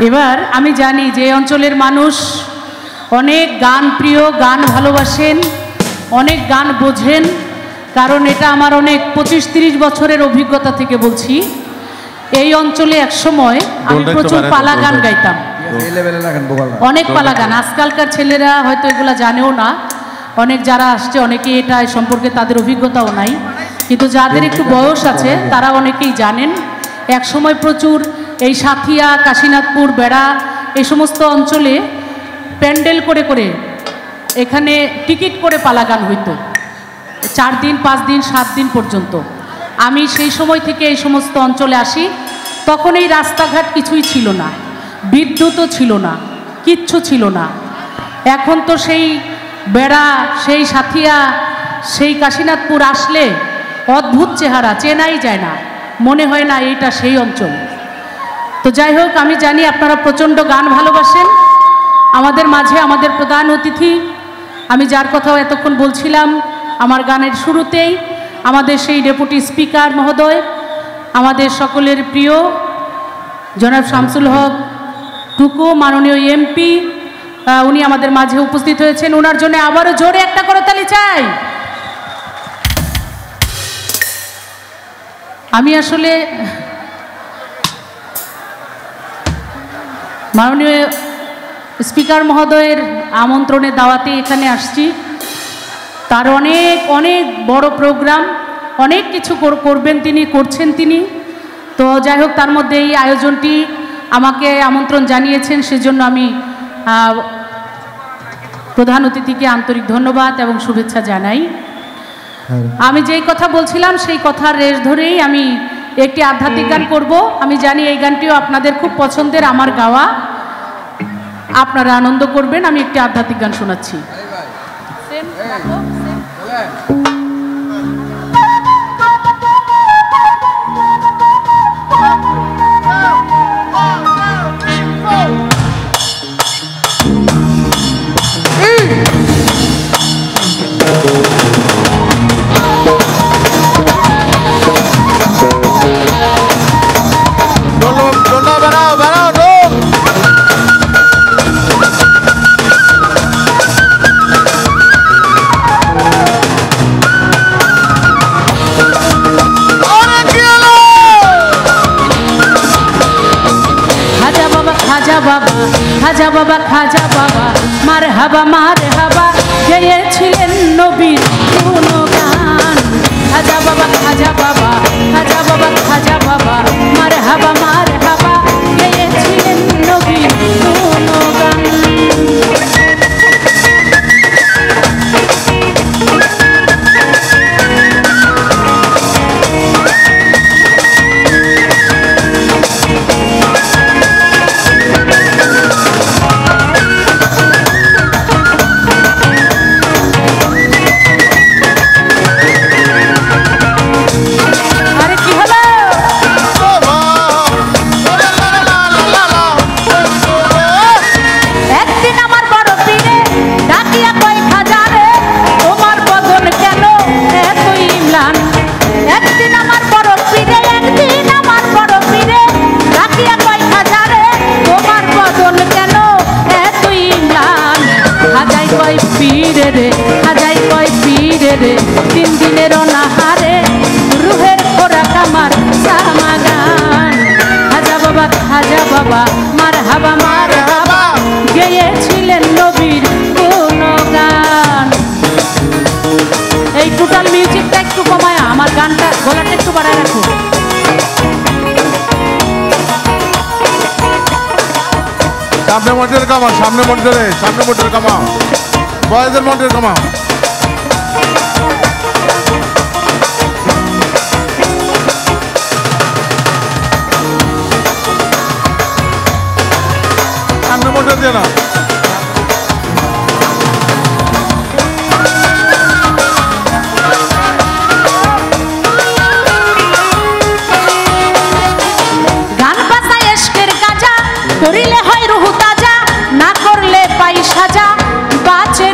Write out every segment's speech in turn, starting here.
এবার আমি জানি যে অঞ্চলের মানুষ অনেক গান প্রিয়, গান ভালোবাসেন, অনেক গান বোঝেন, কারণ এটা আমার অনেক 25-30 বছরের অভিজ্ঞতা থেকে বলছি। এই অঞ্চলে এক সময় আমি প্রচুর পালা গান গাইতাম, অনেক পালা গান। আজকালকার ছেলেরা হয়তো এগুলা জানেও না, অনেক যারা আসছে অনেকে এটা সম্পর্কে তাদের অভিজ্ঞতাও নাই, কিন্তু যাদের একটু বয়স আছে তারা অনেকেই জানেন। এক সময় প্রচুর এই সাথিয়া, কাশীনাথপুর, বেড়া এই সমস্ত অঞ্চলে প্যান্ডেল করে করে এখানে টিকিট করে পালা গান হইতো 4 দিন, 5 দিন, 7 দিন পর্যন্ত। আমি সেই সময় থেকে এই সমস্ত অঞ্চলে আসি। তখন এই রাস্তাঘাট কিছুই ছিল না, বিদ্যুৎও ছিল না, কিচ্ছু ছিল না। এখন তো সেই বেড়া, সেই সাথিয়া, সেই কাশীনাথপুর আসলে অদ্ভুত চেহারা, চেনাই যায় না, মনে হয় না এইটা সেই অঞ্চল। তো যাই হোক, আমি জানি আপনারা প্রচণ্ড গান ভালোবাসেন। আমাদের মাঝে আমাদের প্রধান অতিথি, আমি যার কথাও এতক্ষণ বলছিলাম আমার গানের শুরুতেই, আমাদের সেই ডেপুটি স্পিকার মহোদয়, আমাদের সকলের প্রিয় জনাব শামসুল হক টুকু, মাননীয় এমপি, উনি আমাদের মাঝে উপস্থিত হয়েছেন। ওনার জন্য আবারও জোরে একটা করতালি চাই। আমি আসলে মাননীয় স্পিকার মহোদয়ের আমন্ত্রণে দাওয়াতে এখানে আসছি। তার অনেক অনেক বড় প্রোগ্রাম, অনেক কিছু করবেন তিনি, করছেন তিনি। তো যাই হোক, তার মধ্যে এই আয়োজনটি আমাকে আমন্ত্রণ জানিয়েছেন, সেজন্য আমি প্রধান অতিথিকে আন্তরিক ধন্যবাদ এবং শুভেচ্ছা জানাই। আমি যেই কথা বলছিলাম সেই কথার রেশ ধরেই আমি একটি আধ্যাত্মিক গান করব। আমি জানি এই গানটিও আপনাদের খুব পছন্দের, আমার গাওয়া, আপনারা আনন্দ করবেন। আমি একটি আধ্যাত্মিক গান শোনাচ্ছি। খাজা বাবা, খাজা বাবা, মারহাবা মারহাবা, গেয়েছিলেন নবীর গুণগান। খাজা বাবা, খাজা বাবা, খাজা বাবা, খাজা বাবা, মারহাবা মারহাবা, গেয়েছিলেন নবীর গুণগান। তিন দিনের অনাহারে রুহের খোরাক আমার সামাগান। খাজা বাবা, খাজা বাবা, মারহাবা মারহাবা, গেয়েছিলেন নবীর গুণগান। এই টোটাল মিউজিকটা একটু কমায়, আমার গানটা গলাটা একটু বাড়ায় রাখো। সামনে মন্দির কামা, সামনে মন্দিরে, সামনে মন্দির কামা, বয়সের মন্দির কামা। সামনে মন্দির দিয়ে না। গান বাজায় এশকের গাজা, করিলে হয় রুহু তাজা, না করলে পাই সাজা, বাঁচে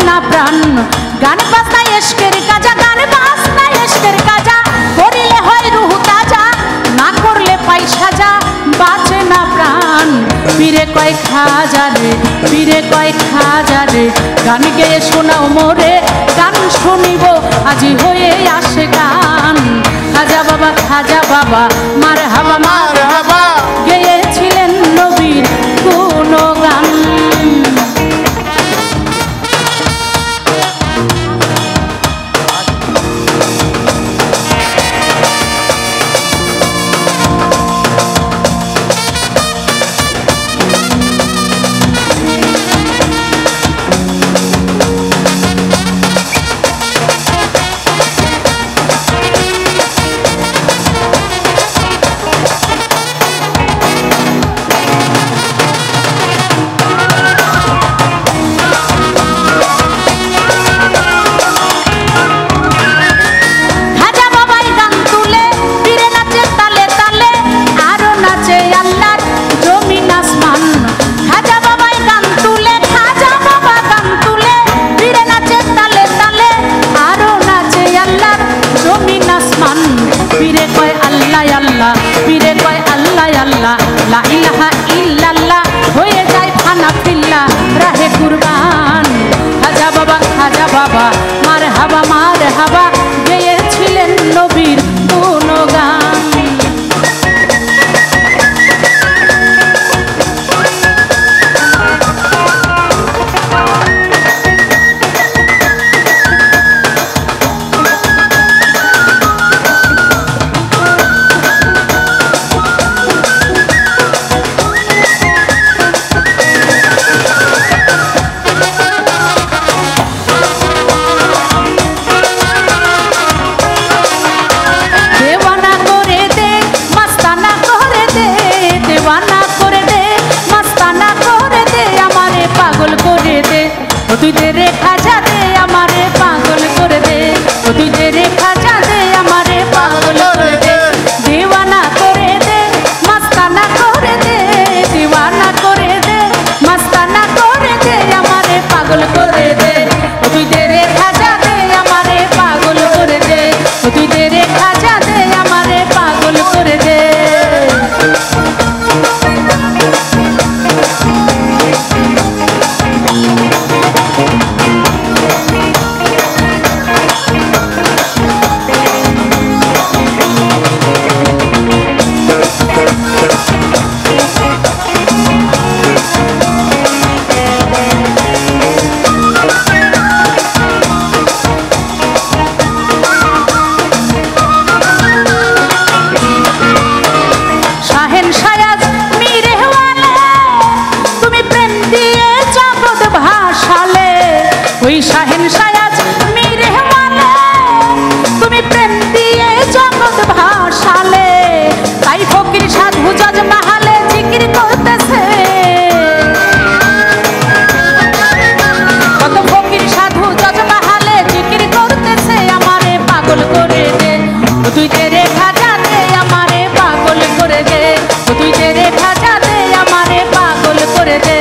গান বাজনা এশকের কাজা, গান বাজনা এশকের কাজা, করিলে হয় রুহ তাজা, না করলে পাই সাজা, বাঁচে না প্রাণ। পীরে কয় খাজা রে, পীরে কয় খাজা রে, গান গেয়ে শোনাও মোরে, গান শুনিব আজি হয়ে আসে গান। খাজা বাবা, খাজা বাবা, মারহাবা মারহাবা, গেয়েছিলেন নবীর গুণগান। পীরে কয় আল্লাহ আল্লাহ, পীরে কয় আল্লাহ আল্লাহ, লা ইলাহা ইল্লাল্লাহ, হয়ে যায় ফানা ফিল্লা রাহে কুরবান। খাজা বাবা, খাজা বাবা, মারহাবা মারহাবা, গেয়েছিলেন নবীর গুণগান। তুই দে রে খাজা দে আমারে পাগল করে দে, তুই দে রে খাজা দে আমারে পাগল করে দে, দিওয়ানা করে দে, মস্তানা করে দে, দিওয়ানা করে দে, মস্তানা করে দে, আমারে পাগল করে দে, তুই দে রে খাজা দে আমারে পাগল করে দে, তুই দে রে খাজা দে আমারে পাগল করে দে। ওই শাহেন শায়াজ মিরে ওয়ালে, তুমি প্রেম দিয়ে জগৎ ভাসালে, তাই ফকির সাধু জজ মাহালে জিকির করতেছে, কত ফকির সাধু জজ মাহালে জিকির করতেছে, আমারে পাগল করে দে, তুই দে রে খাজা দে আমারে পাগল করে দে, তুই দে রে খাজা দে আমারে পাগল করে দে।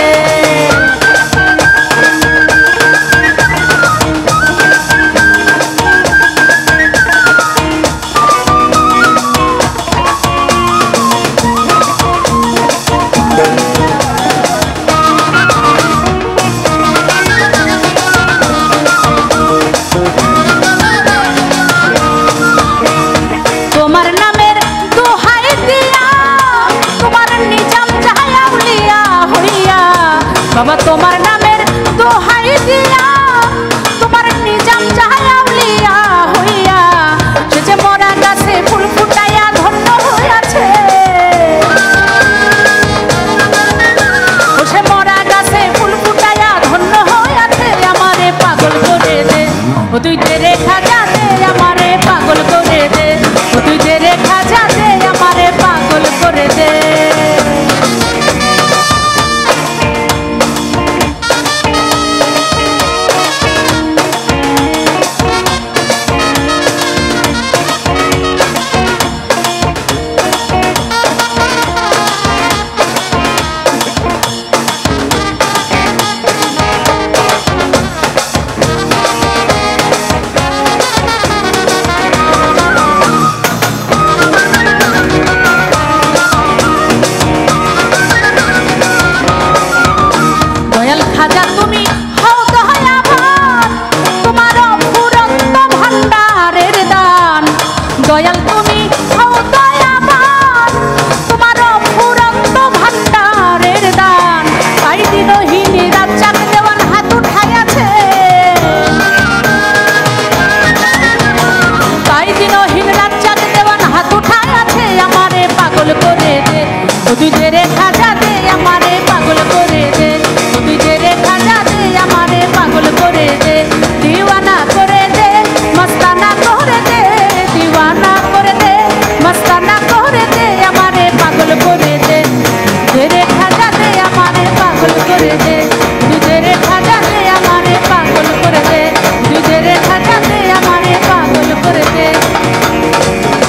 তোমার নামের দোহাই দিয়া, তোমার নিজাম চাহায়া উলিয়া হইয়া, বাবা তোমার নামের দোহাই দিয়া, তোমার নিজাম চাহায়া উলিয়া হইয়া, সে যে মরা গাছে ফুল ফুটাইয়া ধন্য হইয়াছে, সে মরা গাছে ফুল ফুটাইয়া ধন্য হইয়াছে, আমারে পাগল করে দে, তুই দে রে খাজা দে আমারে পাগল করে দে, তুই দে রে খাজা দে আমারে পাগল করে দে।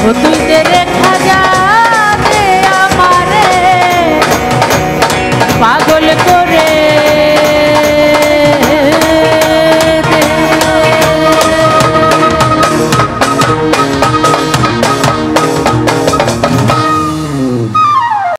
ও তুই যে রেখা যা দে আমারে পাগল করে